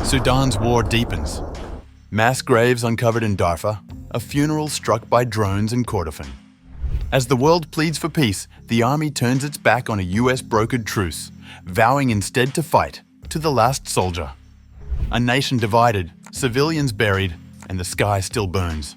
Sudan's war deepens. Mass graves uncovered in Darfur, a funeral struck by drones in Kordofan. As the world pleads for peace, the army turns its back on a US-brokered truce, vowing instead to fight, to the last soldier. A nation divided, civilians buried, and the sky still burns.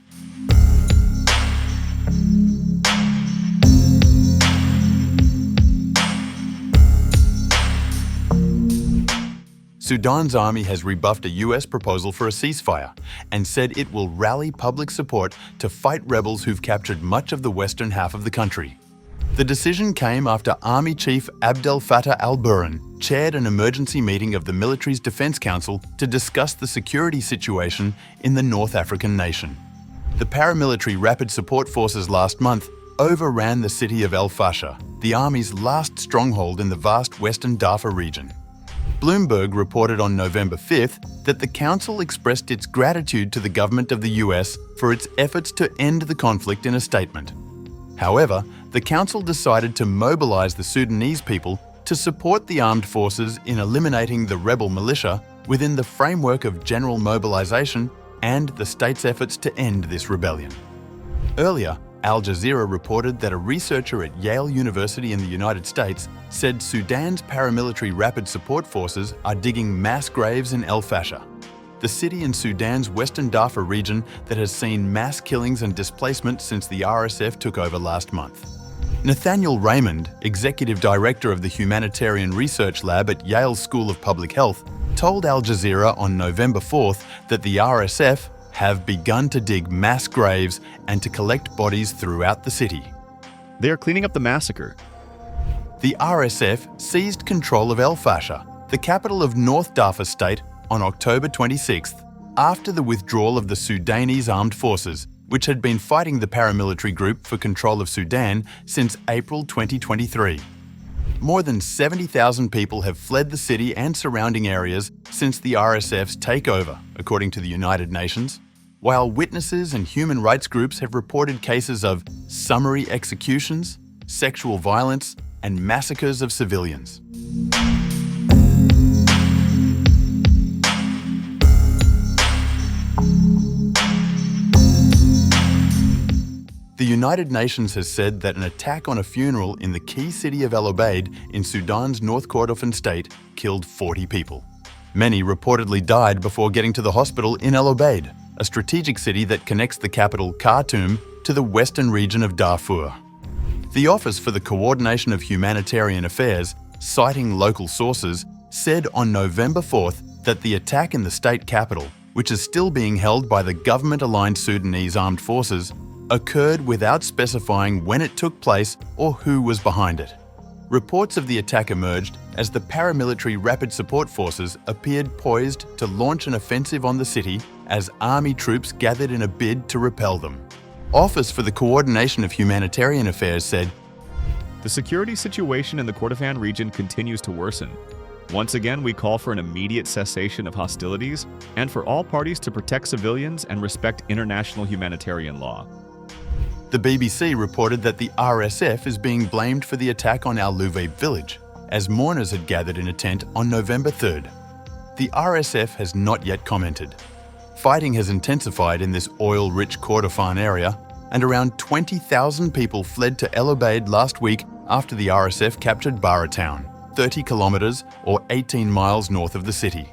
Sudan's army has rebuffed a US proposal for a ceasefire and said it will rally public support to fight rebels who've captured much of the western half of the country. The decision came after Army Chief el-Fasher al-Burhan chaired an emergency meeting of the military's Defense Council to discuss the security situation in the North African nation. The paramilitary Rapid Support Forces last month overran the city of el-Fasher, the army's last stronghold in the vast western Darfur region. Bloomberg reported on November 5th that the council expressed its gratitude to the government of the US for its efforts to end the conflict in a statement. However, the council decided to mobilize the Sudanese people to support the armed forces in eliminating the rebel militia within the framework of general mobilization and the state's efforts to end this rebellion. Earlier, Al Jazeera reported that a researcher at Yale University in the United States said Sudan's paramilitary Rapid Support Forces are digging mass graves in el-Fasher, the city in Sudan's western Darfur region that has seen mass killings and displacement since the RSF took over last month. Nathaniel Raymond, executive director of the Humanitarian Research Lab at Yale School of Public Health, told Al Jazeera on November 4th that the RSF have begun to dig mass graves and to collect bodies throughout the city. They are cleaning up the massacre. The RSF seized control of el-Fasher, the capital of North Darfur State, on October 26th, after the withdrawal of the Sudanese armed forces, which had been fighting the paramilitary group for control of Sudan since April 2023. More than 70,000 people have fled the city and surrounding areas since the RSF's takeover, according to the United Nations, while witnesses and human rights groups have reported cases of summary executions, sexual violence, and massacres of civilians. The United Nations has said that an attack on a funeral in the key city of El Obeid in Sudan's North Kordofan state killed 40 people. Many reportedly died before getting to the hospital in El Obeid, a strategic city that connects the capital Khartoum to the western region of Darfur. The Office for the Coordination of Humanitarian Affairs, citing local sources, said on November 4th that the attack in the state capital, which is still being held by the government-aligned Sudanese armed forces, occurred without specifying when it took place or who was behind it. Reports of the attack emerged as the paramilitary Rapid Support Forces appeared poised to launch an offensive on the city as army troops gathered in a bid to repel them. Office for the Coordination of Humanitarian Affairs said, The security situation in the Kordofan region continues to worsen. Once again, we call for an immediate cessation of hostilities and for all parties to protect civilians and respect international humanitarian law. The BBC reported that the RSF is being blamed for the attack on al-Luveib village, as mourners had gathered in a tent on November 3rd. The RSF has not yet commented. Fighting has intensified in this oil-rich Kordofan area, and around 20,000 people fled to El Obeid last week after the RSF captured Bara town, 30 kilometers or 18 miles north of the city.